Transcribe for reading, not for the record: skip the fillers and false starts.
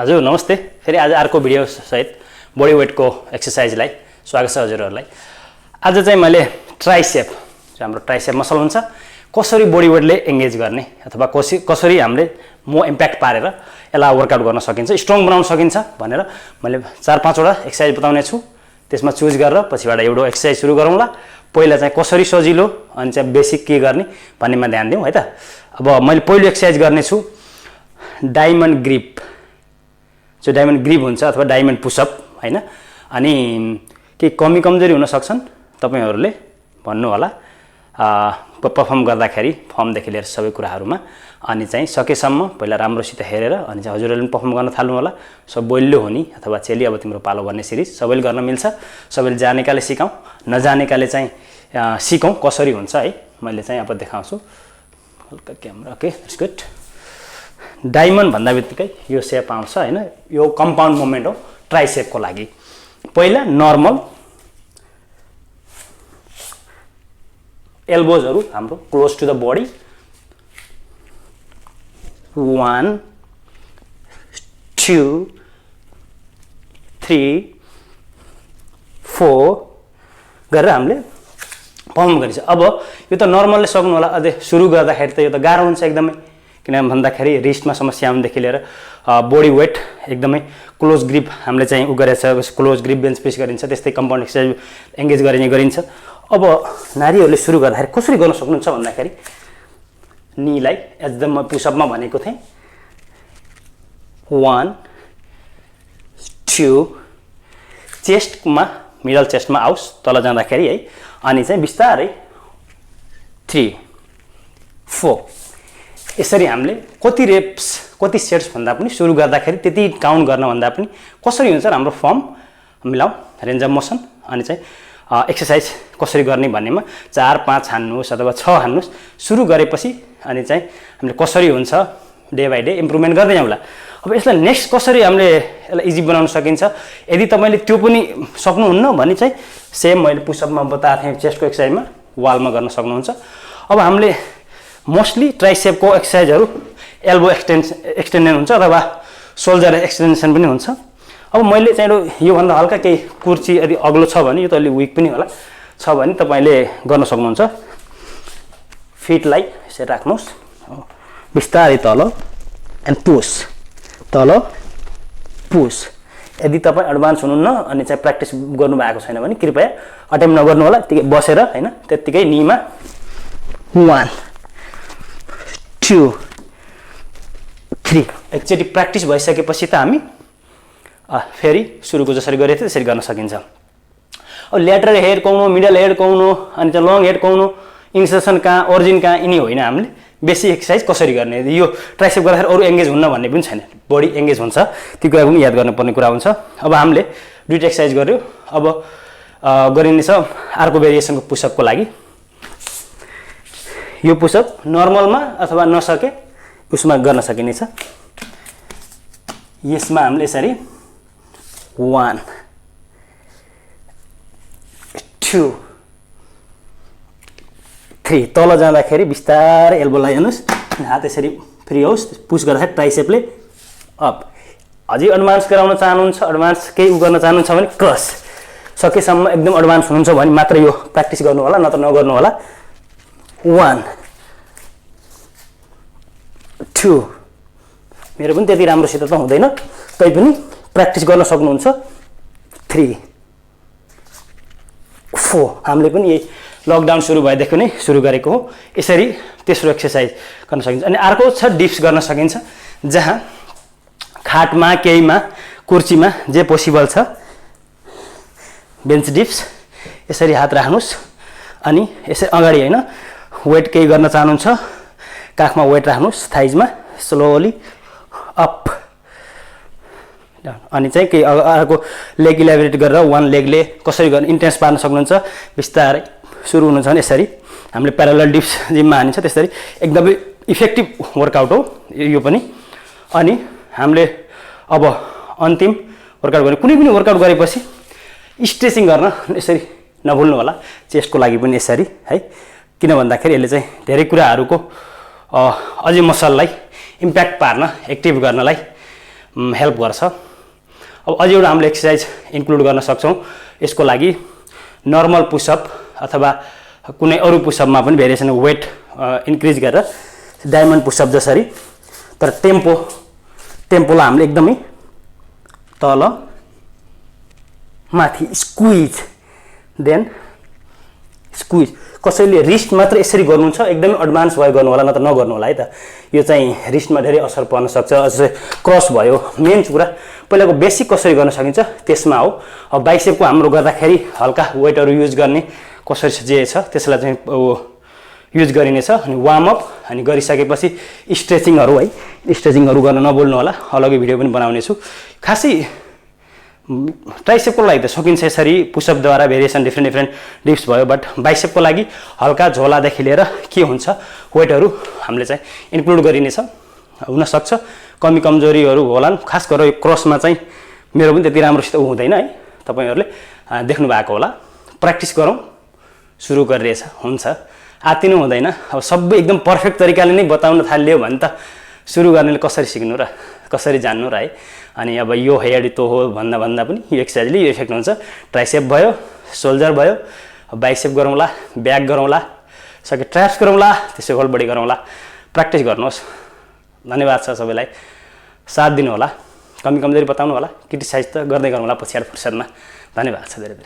हजुर नमस्ते। फेरि आज अर्को भिडियो सहित बडी वेटको एक्सरसाइजलाई स्वागत छ हजुरहरूलाई। आज चाहिँ मैले ट्राइसेप जो हाम्रो ट्राइसेप मसल हुन्छ कसरी बडी वेटले एंगेज गर्ने अथवा कसरी हामीले मो इम्प्याक्ट पारेर यसलाई वर्कआउट गर्न सकिन्छ, स्ट्रङ बनाउन सकिन्छ भनेर मैले 4-5 वटा एक्सरसाइज बताउने छु। त्यसमा चुज गरेर पछिबाट एउटा एक्सरसाइज सुरु गरौँला। पहिला चाहिँ कसरी सजिलो अनि चाहिँ बेसिक के गर्ने भन्नेमा ध्यान दिउँ है त। अब मैले पहिलो एक्सरसाइज गर्ने छु डायमन्ड ग्रिप। जो डायमन्ड ग्रिप हुन्छ अथवा डायमन्ड पुसअप हैन। अनि के कमी कमजोरी हुन सक्छन् तपाईहरुले भन्नु होला परफर्म गर्दाखेरि फर्मदेखि लिएर सबै कुराहरुमा। अनि चाहिँ सकेसम्म पहिला राम्रोसित हेरेर अनि चाहिँ हजुरहरूले पनि परफर्म गर्न थाल्नु होला। सब बोल्यो हुनी अथवा चेली अब तिम्रो पालो भन्ने सिरिज सबैले गर्न मिल्छ। सबैले जानेकाले सिकाऊ, नजानेकाले चाहिँ सिकौं कसरी हुन्छ है। मैले चाहिँ अब देखाउँछु हल्का camera. Okay it's good. Diamond भन्दा बित्तिकै यो शेप आउँछ हैन। यो कम्पाउन्ड मोभमेन्ट हो ट्राइसेपको लागि। पहिला नर्मल एल्बोजहरु हाम्रो क्लोज टु द बडी 1 2 3 4 गरेर हामीले पम्प गरिन्छ। अब यो त नर्मलले सक्नु होला। अझै सुरु गर्दाखेरि त यो त गाह्रो हुन्छ एकदमै। किन भन्दाखेरि रिस्टमा समस्या आउनुदेखि लिएर बडी वेट एकदमै क्लोज ग्रिप हामीले चाहिँ उ गरेछ। क्लोज ग्रिप बेन्च प्रेस गरिन्छ, त्यस्तै कम्पाउन्ड एक्सरसाइज एंगेज गरिन्छ। अब नारीहरूले सुरु गर्दाखेरि कसरी गर्न सक्नुहुन्छ भन्दाखेरि नीलाई एकदम म पुसअपमा भनेको थिएँ 1 2 चेस्टमा मिडल चेस्टमा आओस् तल जाँदाखेरि है। अनि चाहिँ बिस्तारै 3 4 यसरी हामीले कति रेप्स कति सेट्स भन्दा पनि सुरु गर्दाखेरि त्यति काउन्ट गर्न भन्दा पनि कसरी हुन्छ हाम्रो फर्म मिलाऊ रेन्ज अफ मोसन। अनि चाहिँ एक्सरसाइज कसरी गर्ने भन्नेमा 4-5 हान्नुस् अथवा 6 हान्नुस्। सुरु गरेपछि अनि चाहिँ हामीले कसरी हुन्छ डे बाइ डे इम्प्रुभमेन्ट गर्दै जाउँला। अब यसलाई नेक्स्ट कसरी हामीले यसलाई इजी बनाउन सकिन्छ यदि तपाईले त्यो पनि सक्नुहुन्न भने चाहिँ सेम मैले पुसअपमा बताएको थिएँ चेस्टको एक्सरसाइजमा वालमा गर्न सक्नुहुन्छ। अब हामीले मोस्टली ट्राइसेपको एक्सरसाइजहरु एल्बो एक्सटेन्सन हुन्छ अथवा शोल्डर एक्सटेन्सन पनि हुन्छ। अब मैले चाहिँ यो भन्दा हल्का केही कुर्ची यदि अग्लो छ भने यो त अलि विक पनि होला छ भने तपाईले गर्न सक्नुहुन्छ। फिटलाई यसरी राख्नुस् बिस्तारै तल एन्ड पुश तल पुश। यदि तपाई एडभान्स हुनुहुन्न अनि चाहिँ प्र्याक्टिस गर्नु भएको छैन भने कृपया अटेम्प्ट नगर्नु होला। त्यतिकै बसेर हैन त्यतिकै नीमा 1 2 3 एकचोटी प्र्याक्टिस भइसकेपछि त हामी फेरि सुरुको जसरी गरे थियो त्यसरी गर्न सकिन्छ। अब ल्याटरल हेड कौनो, मिडल हेड कौनो, अनि चाहिँ लङ हेड कौनो, इन्सर्सन कहाँ, ओरिजिन कहाँ यिनी होइन। हामीले बेसिक एक्सरसाइज कसरी गर्ने यो ट्राइसेप गर्दाखेरि अरु एंगेज हुन्न भन्ने पनि छैन। बडी एंगेज हुन्छ त्यो कुरा पनि याद गर्नुपर्ने कुरा हुन्छ। अब हामीले दुईटा एक्सरसाइज गर्यो। अब गरिने छ अर्को भेरिएसनको पुसअपको लागि। यो पुसअप नर्मलमा अथवा नसके उसमा गर्न सकिने छ। यसमा हामीले यसरी 1 2 3 तल जाँदाखेरि बिस्तारै एल्बोलाई हेर्नुस् हात यसरी फ्री होस्। पुश गर्दाखेरि ट्राइसेपले अप। अझै एडभान्स गराउन चाहनुहुन्छ, एडभान्स केही गर्न चाहनुहुन्छ भने क्रस सकेसम्म एकदम एडभान्स हुनुहुन्छ भने मात्र यो प्र्याक्टिस गर्नु होला, नत्र नगर्नु होला। 1 2 मेरो पनि त्यति राम्रोसित त हुँदैन तै पनि प्र्याक्टिस गर्न सक्नुहुन्छ। 3 4 हामीले पनि यही लकडाउन सुरु भएदेखि नै सुरु गरेको हो। यसरी तेस्रो एक्सरसाइज गर्न सकिन्छ। अनि अर्को छ डिप्स गर्न सकिन्छ जहाँ खाटमा केहीमा कुर्चीमा जे पोसिबल छ बेन्च डिप्स। यसरी हात राख्नुस् अनि यसरी अगाडि हैन वेट केही गर्न चाहनुहुन्छ काखमा वेट राख्नुस् थाइजमा स्लोली अप डाउन। अनि चाहिँ केही अर्को लेग इलेबोरेट गरेर वान लेगले कसरी गर्न इन्टेन्स पार्न सक्नुहुन्छ। बिस्तारै सुरु हुनुहुन्छ भने यसरी हामीले प्यारालल डिप्स जिममा हानिन्छ त्यसरी एकदमै इफेक्टिभ वर्कआउट हो यो पनि। अनि हामीले अब अन्तिम वर्कआउट गर्ने कुनै पनि वर्कआउट गरेपछि स्ट्रेचिङ गर्न यसरी नभुल्नु होला। चेस्टको लागि पनि यसरी है। किन भन्दाखेरि यसले चाहिँ धेरै कुराहरुको अझै मसललाई इम्प्याक्ट पार्न एक्टिभ गर्नलाई हेल्प गर्छ। अब अझै एउटा हामीले एक्सर्साइज इन्क्लुड गर्न सक्छौँ यसको लागि, नर्मल पुसअप अथवा कुनै अरू पुसअपमा पनि भेरिएसन वेट इन्क्रिज गरेर डायमन्ड पुसअप जसरी, तर टेम्पोलाई हामीले एकदमै तल माथि स्क्विज देन स्क्विज। कसैले रिस्ट मात्र यसरी गर्नुहुन्छ एकदमै एडभान्स भयो गर्नु होला, नत्र नगर्नु होला है त। यो चाहिँ रिस्टमा धेरै असर पर्न सक्छ। जस्तै क्रस भयो, मेन कुरा पहिलाको बेसिक कसरी गर्न सकिन्छ त्यसमा हो। अब बाइसेपको हाम्रो गर्दाखेरि हल्का वेटहरू युज गर्ने कसरी जे छ त्यसलाई चाहिँ युज गरिनेछ। अनि वार्मअप अनि गरिसकेपछि स्ट्रेचिङहरू है, स्ट्रेचिङहरू गर्न नभुल्नु होला, अलग्गै भिडियो पनि बनाउने छु। खासै ट्राइसेपको लागि त सकिन्छ यसरी पुसअपद्वारा भेरिएसन डिफ्रेन्ट डिप्स भयो, बट बाइसेपको लागि हल्का झोलादेखि लिएर के हुन्छ वेटहरू हामीले चाहिँ इन्क्लुड गरिनेछ। हुनसक्छ कमी कमजोरीहरू होलान्, खास गरेर यो क्रसमा चाहिँ मेरो पनि त्यति राम्रोसित हुँदैन है, तपाईँहरूले देख्नु भएको होला। प्र्याक्टिस गरौँ, सुरु गरिरहेछ, हुन्छ, आत्तिनु हुँदैन। अब सबै एकदम पर्फेक्ट तरिकाले नै बताउन थालियो भने त सुरु गर्नेले कसरी सिक्नु र कसरी जान्नु र है। अनि अब यो हेड तो हो भन्दा पनि यो एक्सर्साइजले यो इफेक्ट हुन्छ। ट्राइसेप भयो, सोल्जर भयो, बाइसेप गरौँला, ब्याक गरौँला, सके ट्र्याप्स गरौँला, त्यसै होल बडी गरौँला। प्र्याक्टिस गर्नुहोस्। धन्यवाद छ सबैलाई, साथ दिनु होला, कमी कमजोरी बताउनु होला, क्रिटिसाइज त गर्दै गरौँला पछाडि फुर्सदमा। धन्यवाद छ धेरै धेरै।